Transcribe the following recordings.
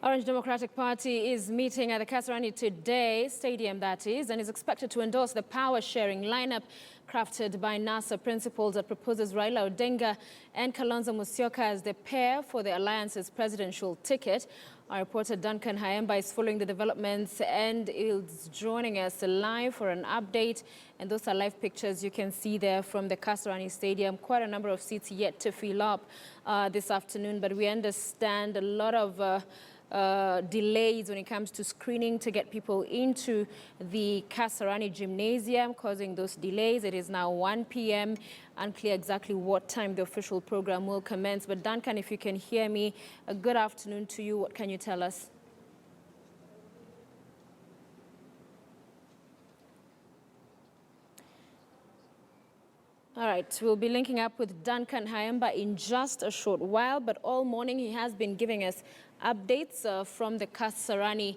Orange Democratic Party is meeting at the Kasarani today, stadium that is, and is expected to endorse the power-sharing lineup crafted by NASA principles that proposes Raila Odinga and Kalonzo Musyoka as the pair for the alliance's presidential ticket. Our reporter Duncan Hayemba is following the developments and is joining us live for an update. And those are live pictures you can see there from the Kasarani Stadium. Quite a number of seats yet to fill up this afternoon, but we understand a lot of delays when it comes to screening to get people into the Kasarani Gymnasium, causing those delays. It is now 1 p.m. Unclear exactly what time the official program will commence. But Duncan, if you can hear me, a good afternoon to you. What can you tell us? All right, we'll be linking up with Duncan Hayemba in just a short while, but all morning he has been giving us updates from the Kasarani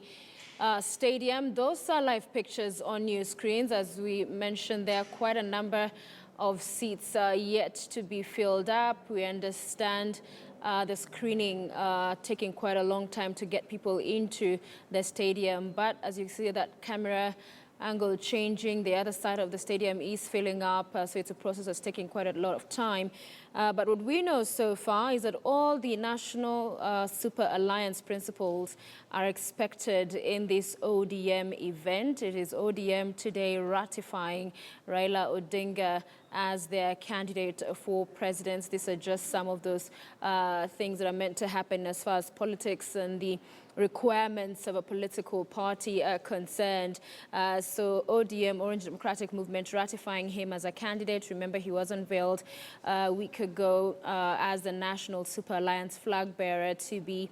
Stadium. Those are live pictures on your screens. As we mentioned, there are quite a number of seats yet to be filled up. We understand the screening taking quite a long time to get people into the stadium. But as you see that camera angle changing, the other side of the stadium is filling up, so it's a process that's taking quite a lot of time. But what we know so far is that all the National Super Alliance principals are expected in this ODM event. It is ODM today ratifying Raila Odinga as their candidate for president. These are just some of those things that are meant to happen as far as politics and the requirements of a political party are concerned. So ODM, Orange Democratic Movement, ratifying him as a candidate. Remember, he was unveiled a week ago as the National Super Alliance flag bearer to be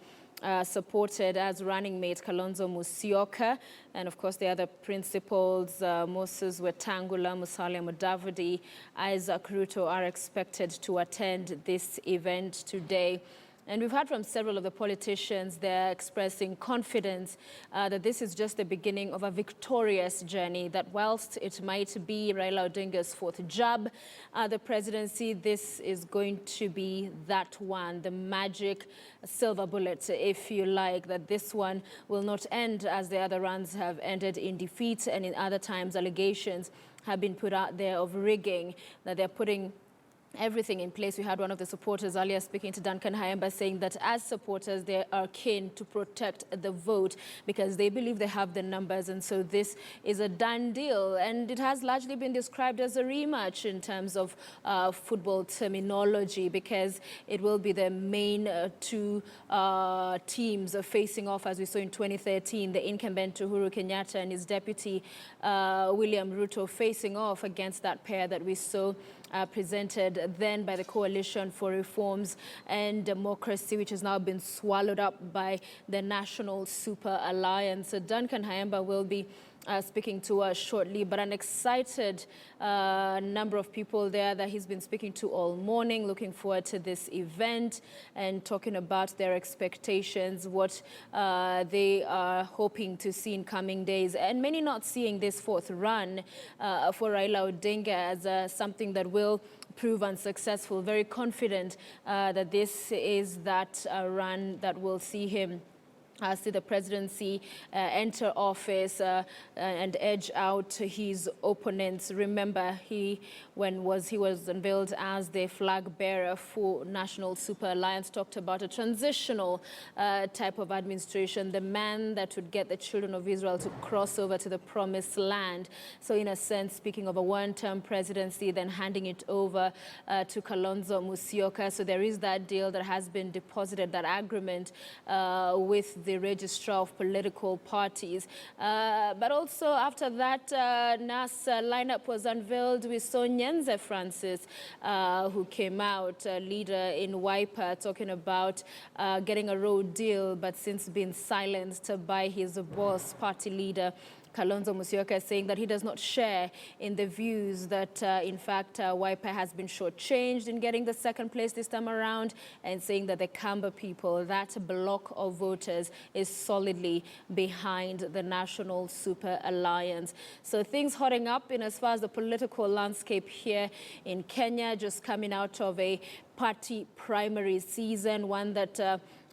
supported as running mate Kalonzo Musyoka, and of course the other principals, Moses Wetangula, Musalia Mudavadi, Isaac Ruto, are expected to attend this event today. And we've heard from several of the politicians there expressing confidence that this is just the beginning of a victorious journey, that whilst it might be Raila Odinga's fourth job at the presidency, this is going to be that one, the magic silver bullet, if you like, that this one will not end as the other runs have ended in defeat, and in other times allegations have been put out there of rigging, that they're putting everything in place. We had one of the supporters earlier speaking to Duncan Hayemba saying that as supporters they are keen to protect the vote because they believe they have the numbers, and so this is a done deal. And it has largely been described as a rematch in terms of football terminology, because it will be the main two teams facing off, as we saw in 2013, the incumbent Uhuru Kenyatta and his deputy William Ruto facing off against that pair that we saw presented then by the Coalition for Reforms and Democracy, which has now been swallowed up by the National Super Alliance. So Duncan Hayemba will be speaking to us shortly, but an excited number of people there that he's been speaking to all morning, looking forward to this event and talking about their expectations, what they are hoping to see in coming days, and many not seeing this fourth run for Raila Odinga as something that will prove unsuccessful. Very confident that this is that run that will see him see the presidency enter office and edge out his opponents. Remember, when he was unveiled as the flag bearer for National Super Alliance, talked about a transitional type of administration, the man that would get the children of Israel to cross over to the promised land. So in a sense, speaking of a one-term presidency, then handing it over to Kalonzo Musyoka. So there is that deal that has been deposited, that agreement with the registrar of political parties. But also after that, NAS lineup was unveiled. We saw Nyenze Francis, who came out, leader in Wiper, talking about getting a road deal, but since been silenced by his boss, party leader Kalonzo Musyoka, saying that he does not share in the views that, in fact, Wiper has been shortchanged in getting the second place this time around, and saying that the Kamba people, that block of voters, is solidly behind the National Super Alliance. So things hotting up in as far as the political landscape here in Kenya, just coming out of a party primary season, one that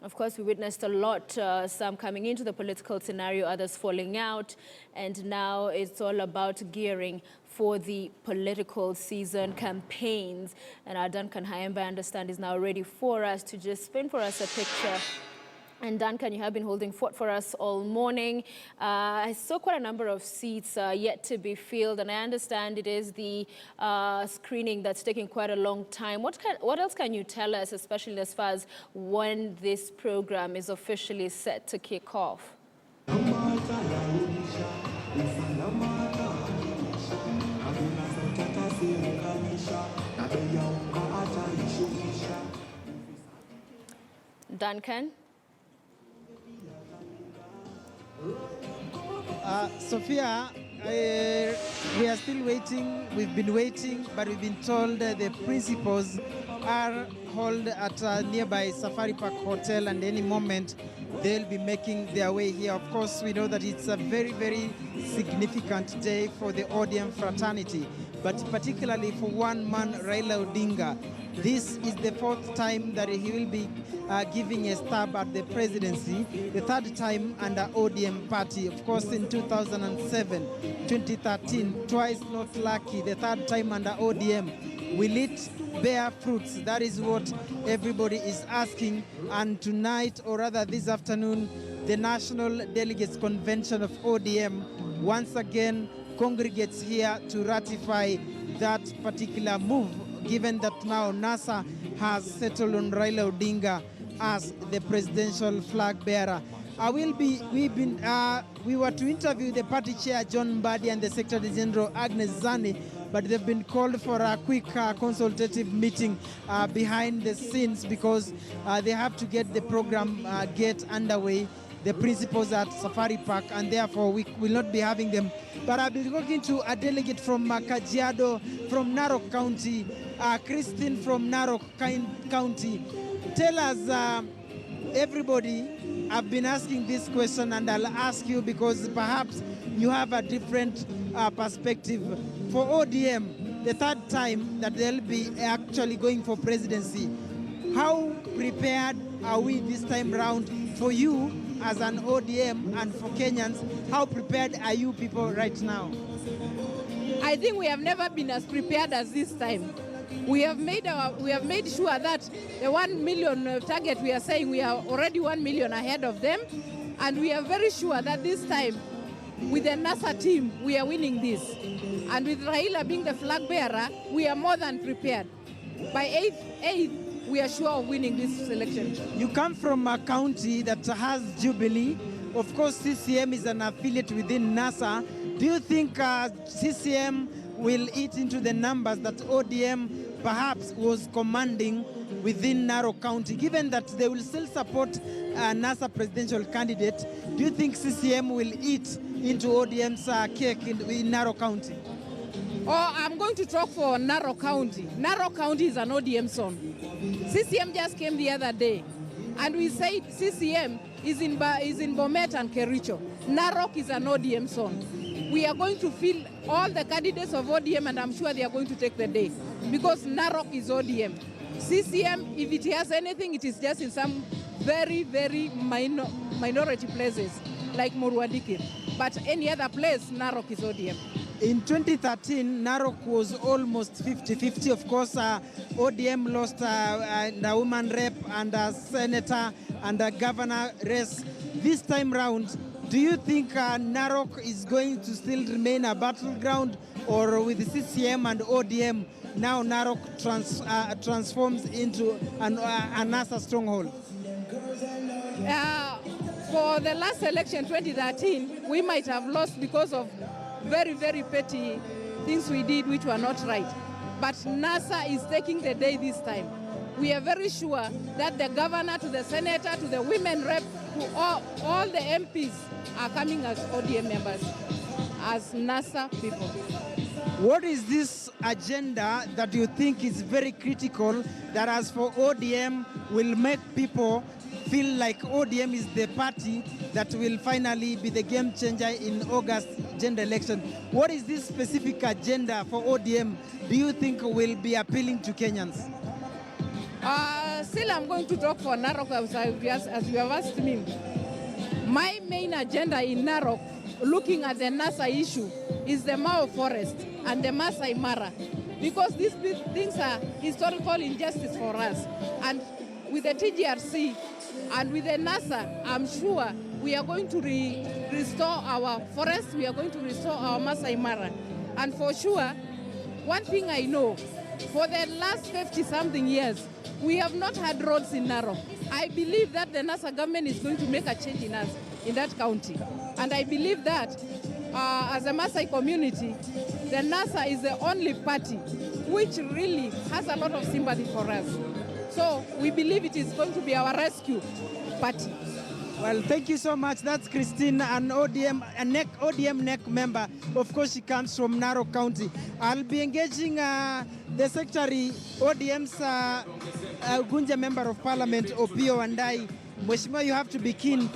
Of course, we witnessed a lot, some coming into the political scenario, others falling out, and now it's all about gearing for the political season campaigns. And our Duncan Hayemba, I understand, is now ready for us to just spin for us a picture. And Duncan, you have been holding fort for us all morning. I saw quite a number of seats yet to be filled, and I understand it is the screening that's taking quite a long time. What else can you tell us, especially as far as when this program is officially set to kick off? Duncan? Sophia, we are still waiting. We've been waiting, but we've been told the principals are held at a nearby Safari Park Hotel, and any moment they'll be making their way here. Of course, we know that it's a very, very significant day for the ODM fraternity, but particularly for one man, Raila Odinga. This is the fourth time that he will be giving a stab at the presidency, the third time under ODM party. Of course, in 2007, 2013, twice not lucky, the third time under ODM. Will it bear fruits? That is what everybody is asking. And tonight, or rather this afternoon, the National Delegates Convention of ODM once again congregates here to ratify that particular move, given that now NASA has settled on Raila Odinga as the presidential flag bearer. We were to interview the party chair John Mbadi and the Secretary General Agnes Zani, but they've been called for a quick consultative meeting behind the scenes because they have to get the program get underway. The principals at Safari Park, and therefore we will not be having them. But I'll be talking to a delegate from Kajiado, from Narok County, Christine from Narok County. Tell us, everybody, I've been asking this question, and I'll ask you because perhaps you have a different perspective. For ODM, the third time that they'll be actually going for presidency, how prepared are we this time round? For you as an ODM and for Kenyans, how prepared are you people right now? I think we have never been as prepared as this time. We have made sure that the 1 million target, we are saying we are already 1 million ahead of them, and we are very sure that this time with the NASA team we are winning this, and with Raila being the flag bearer we are more than prepared. By 8th we are sure of winning this election. You come from a county that has Jubilee. Of course, CCM is an affiliate within NASA. Do you think CCM will eat into the numbers that ODM perhaps was commanding within Narok County? Given that they will still support a NASA presidential candidate, do you think CCM will eat into ODM's cake in Narok County? Oh, I'm going to talk for Narok County. Narok County is an ODM zone. CCM just came the other day, and we said CCM is in Bomet and Kericho. Narok is an ODM zone. We are going to fill all the candidates of ODM, and I'm sure they are going to take the day, because Narok is ODM. CCM, if it has anything, it is just in some very, very minority places, like Murwadikir. But any other place, Narok is ODM. In 2013, Narok was almost 50-50. Of course, ODM lost a woman rep and a senator and a governor race. This time round, do you think Narok is going to still remain a battleground, or with the CCM and ODM, now Narok transforms into a NASA stronghold? For the last election, 2013, we might have lost because of very, very petty things we did which were not right. But NASA is taking the day this time. We are very sure that the governor, to the senator, to the women rep, to all the MPs are coming as ODM members, as NASA people. What is this agenda that you think is very critical, that as for ODM will make people feel like ODM is the party that will finally be the game changer in August general election? What is this specific agenda for ODM do you think will be appealing to Kenyans? Still, I'm going to talk for Narok as you have asked me. My main agenda in Narok, looking at the NASA issue, is the Mao Forest and the Masai Mara, because these things are historical injustice for us. And with the TGRC and with the NASA, I'm sure we are going to restore our forests, we are going to restore our Masai Mara. And for sure, one thing I know, for the last 50-something years, we have not had roads in Narok. I believe that the NASA government is going to make a change in us, in that county. And I believe that as a Maasai community, the NASA is the only party which really has a lot of sympathy for us. So we believe it is going to be our rescue party. Well, thank you so much. That's Christine, an ODM NEC member. Of course, she comes from Narok County. I'll be engaging the Secretary, ODM's Gunja Member of Parliament, Opio Andai. Mheshimiwa, you have to be keen.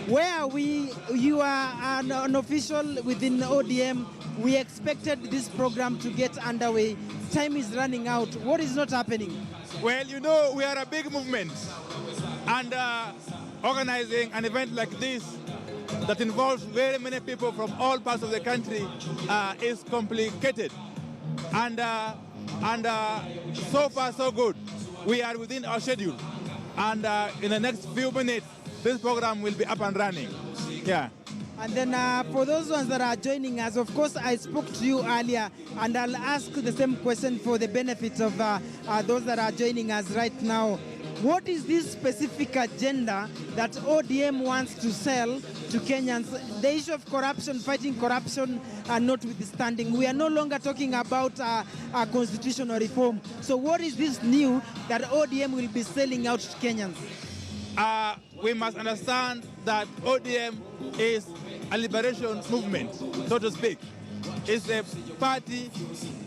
Where are we? You are an official within ODM. We expected this program to get underway. Time is running out. What is not happening? Well, you know, we are a big movement. And organizing an event like this that involves very many people from all parts of the country is complicated. And so far, so good. We are within our schedule. And in the next few minutes, this program will be up and running. Yeah. And then for those ones that are joining us, of course, I spoke to you earlier, and I'll ask the same question for the benefit of those that are joining us right now. What is this specific agenda that ODM wants to sell to Kenyans? The issue of corruption, fighting corruption, notwithstanding, we are no longer talking about a constitutional reform. So what is this new that ODM will be selling out to Kenyans? We must understand that ODM is a liberation movement, so to speak. It's a party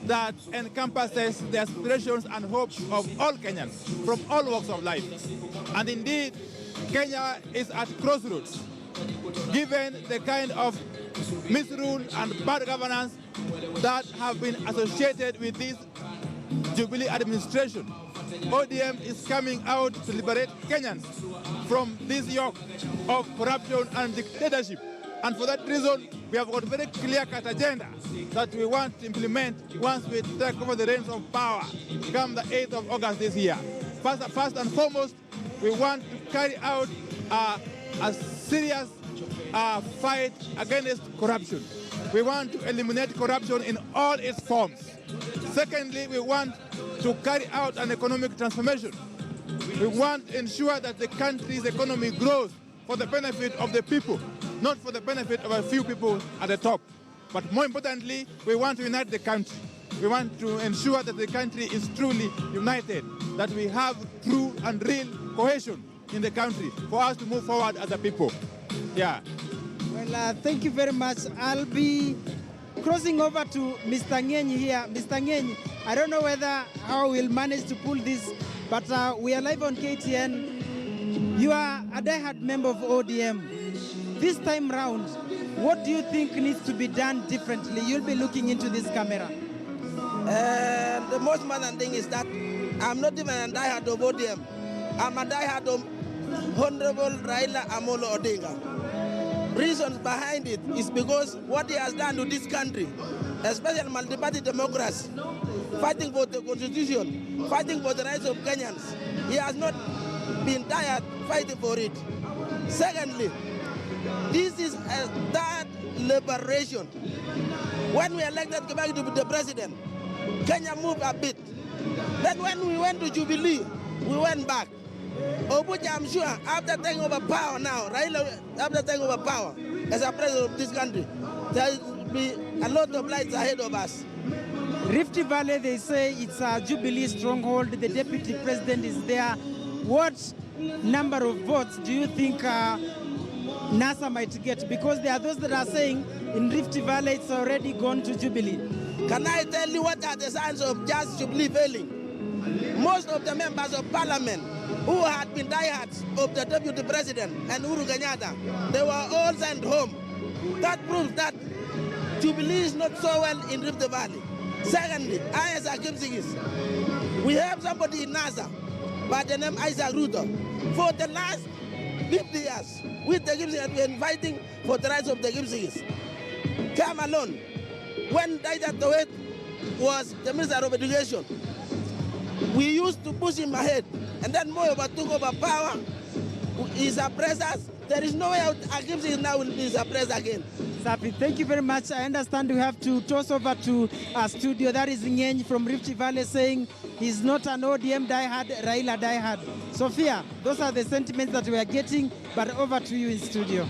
that encompasses the aspirations and hopes of all Kenyans from all walks of life. And indeed, Kenya is at crossroads, given the kind of misrule and bad governance that have been associated with this Jubilee administration. ODM is coming out to liberate Kenyans from this yoke of corruption and dictatorship. And for that reason, we have got a very clear-cut agenda that we want to implement once we take over the reins of power come the 8th of August this year. First and foremost, we want to carry out a serious fight against corruption. We want to eliminate corruption in all its forms. Secondly, we want to carry out an economic transformation. We want to ensure that the country's economy grows for the benefit of the people, not for the benefit of a few people at the top. But more importantly, we want to unite the country. We want to ensure that the country is truly united, that we have true and real cohesion in the country for us to move forward as a people. Yeah. Well, thank you very much. I'll be crossing over to Mr. Ngeny here. Mr. Ngeny, I don't know how we'll manage to pull this, but we are live on KTN. You are a diehard member of ODM. This time round, what do you think needs to be done differently? You'll be looking into this camera. The most important thing is that I'm not even a diehard of ODM. I'm a diehard of Honorable Raila Amolo Odinga. Reasons behind it is because what he has done to this country, especially multi-party democracy, fighting for the constitution, fighting for the rights of Kenyans. He has not been tired fighting for it. Secondly, this is a third liberation. When we elected Kibaki to be the president, Kenya moved a bit. Then when we went to Jubilee, we went back. Obuja, I'm sure, after taking over power now, Raila, after taking over power as a president of this country, there will be a lot of lights ahead of us. Rift Valley, they say it's a Jubilee stronghold. The deputy president is there. What number of votes do you think NASA might get? Because there are those that are saying in Rift Valley it's already gone to Jubilee. Can I tell you what are the signs of just Jubilee failing? Most of the members of parliament who had been diehards of the deputy president and Uhuru Kenyatta, they were all sent home. That proves that Jubilee is not so well in Rift Valley. Secondly, I as a Kimsigis, we have somebody in NASA by the name Isaac Ruto. For the last 50 years, we the Gypsies have been fighting for the rights of the Gypsies. Come alone. When Daida Towet was the Minister of Education, we used to push him ahead. And then Moyoba took over power. He suppressed us. There is no way out. Gypsies now will be suppressed again. Safi, thank you very much. I understand we have to toss over to our studio. That is Ngeny from Rift Valley saying he's not an ODM diehard, Raila diehard. Sophia, those are the sentiments that we are getting, but over to you in studio.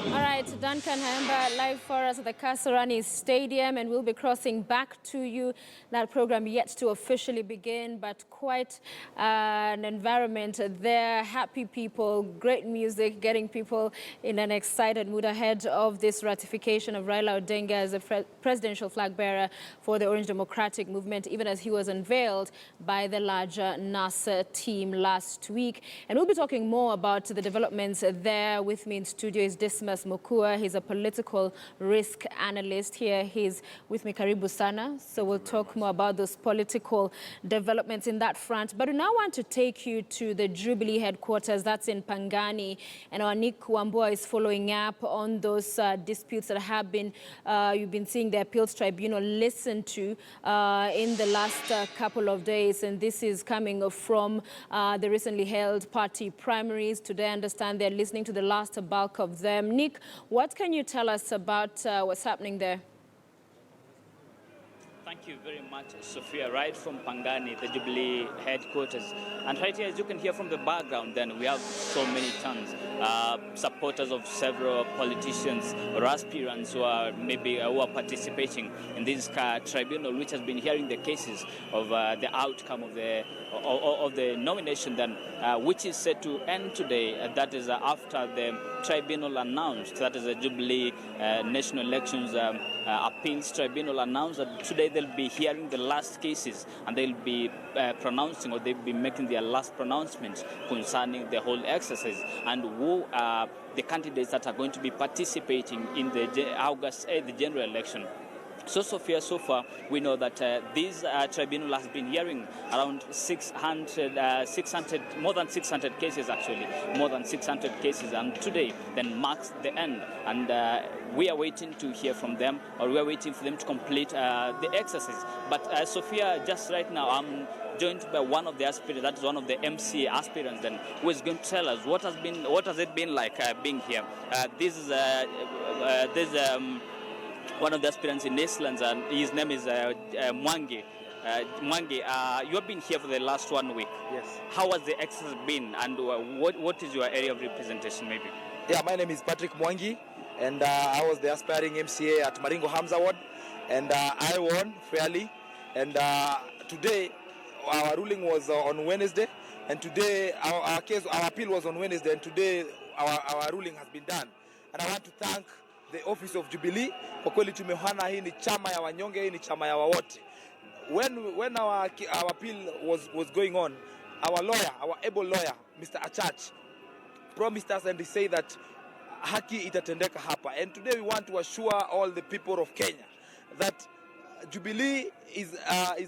All right, Duncan Hayamba live for us at the Kasarani Stadium, and we'll be crossing back to you. That program yet to officially begin, but quite an environment there. Happy people, great music, getting people in an excited mood ahead of this ratification of Raila Odinga as a presidential flag bearer for the Orange Democratic Movement, even as he was unveiled by the larger NASA team last week. And we'll be talking more about the developments there. With me in studio is Dismas Mokua. He's a political risk analyst here. He's with me, Karibu Sana. So we'll talk more about those political developments in that front. But we now want to take you to the Jubilee headquarters. That's in Pangani. And our Nick Wambua is following up on those disputes that have been, you've been seeing the appeals tribunal listen to in the last couple of days. And this is coming from the recently held party primaries. Today, I understand they're listening to the last bulk of them. Nick, what can you tell us about what's happening there? Thank you very much, Sophia. Right from Pangani, the Jubilee headquarters. And right here, as you can hear from the background, then we have so many tons, supporters of several politicians or aspirants who are who are participating in this tribunal, which has been hearing the cases of the outcome of the nomination, then which is set to end today. That is after the tribunal announced, that is the Jubilee National Elections Appeals Tribunal announced that today they'll be hearing the last cases and they'll be pronouncing, or they'll be making their last pronouncements concerning the whole exercise and who are the candidates that are going to be participating in the August the general election. So, Sophia, so far, we know that this tribunal has been hearing around 600, more than 600 cases, actually, more than 600 cases. And today then marks the end. And we are waiting to hear from them, or we are waiting for them to complete the exercise. But, Sophia, just right now, I'm joined by one of the aspirants, that is one of the MCA aspirants, then, who is going to tell us what has it been like being here. This is one of the aspirants in Iceland, and his name is Mwangi. Mwangi, you have been here for the last 1 week. Yes. How has the exercise been, and what is your area of representation, maybe? Yeah, my name is Patrick Mwangi, and I was the aspiring MCA at Maringo Hamza Ward, and I won fairly. And today, our ruling was on Wednesday, and today our appeal was on Wednesday, and today our ruling has been done. And I want to thank the office of Jubilee. Kwa kweli tumehana, hii ni chama ya wanyonge, hii ni chama ya wawote. When our appeal was going on, our lawyer, our able lawyer, Mr. Achach, promised us and he said that haki itatendeka hapa. And today we want to assure all the people of Kenya that Jubilee is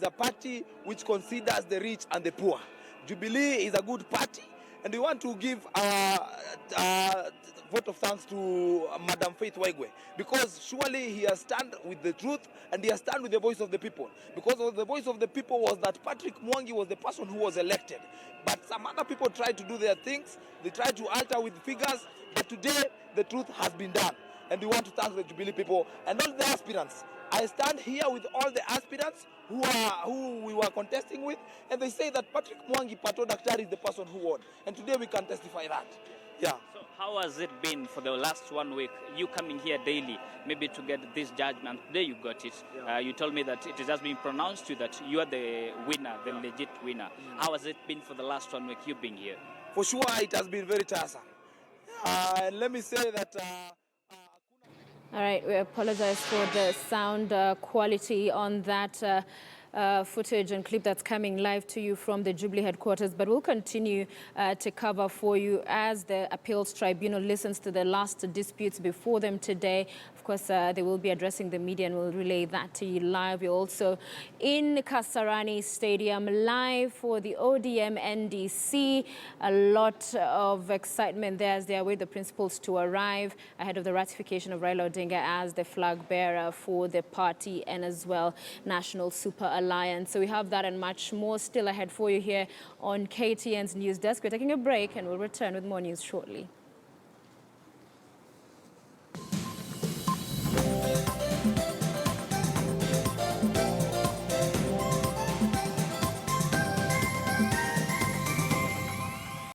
a party which considers the rich and the poor. Jubilee is a good party, and we want to give our vote of thanks to Madam Faith Waigwe, because surely he has stand with the truth and he has stand with the voice of the people. Because the voice of the people was that Patrick Mwangi was the person who was elected. But some other people tried to do their things, they tried to alter with figures, but today the truth has been done. And we want to thank the Jubilee people and all the aspirants. I stand here with all the aspirants who we were contesting with, and they say that Patrick Mwangi Pato Daktari is the person who won. And today we can testify that. Yeah. So how has it been for the last 1 week? You coming here daily, maybe to get this judgment. Today you got it. Yeah. You told me that it has been pronounced to you that you are the winner, the legit winner. How has it been for the last 1 week you've been here? For sure, it has been very tiresome. And let me say that... All right, we apologize for the sound quality on that footage and clip that's coming live to you from the Jubilee headquarters, but we'll continue to cover for you as the appeals tribunal listens to the last disputes before them today. Of course, they will be addressing the media and we'll relay that to you live. We're also in Kasarani Stadium live for the ODM NDC. A lot of excitement there as they await the principals to arrive ahead of the ratification of Raila Odinga as the flag bearer for the party and as well National Super Alliance. So we have that and much more still ahead for you here on KTN's News Desk. We're taking a break and we'll return with more news shortly.